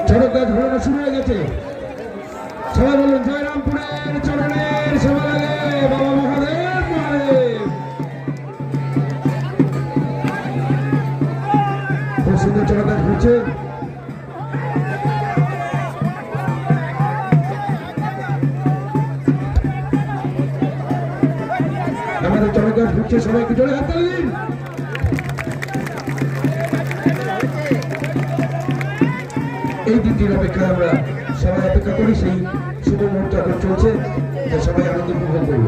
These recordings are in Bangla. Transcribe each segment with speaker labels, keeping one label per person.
Speaker 1: চড়ক গাছ ঘোরানো শুরু হয়ে গেছে। সবাই বলুন জয়রামপুরের চরণের সেবা লাগে বাবা মহাদেব মহাদেব। খুব সুন্দর চড়ক গাছ ঘুরছে। আমাদের চড়ক গাছ ঘুরছে, সবাইকে জোরে হাততালি দিন। এই দিনটির অপেক্ষায় আমরা সবাই অপেক্ষা করি, সেই শুভ মুহূর্ত এখন চলছে, সবাই আনন্দ উপভোগ করব।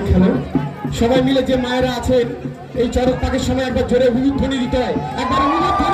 Speaker 1: খেলো সবাই মিলে। যে মায়েরা আছেন এই চড়ক পাকের সময় একবার জোরে উলুধ্বনি দিতে হয়, একবার উলুধ্বনি।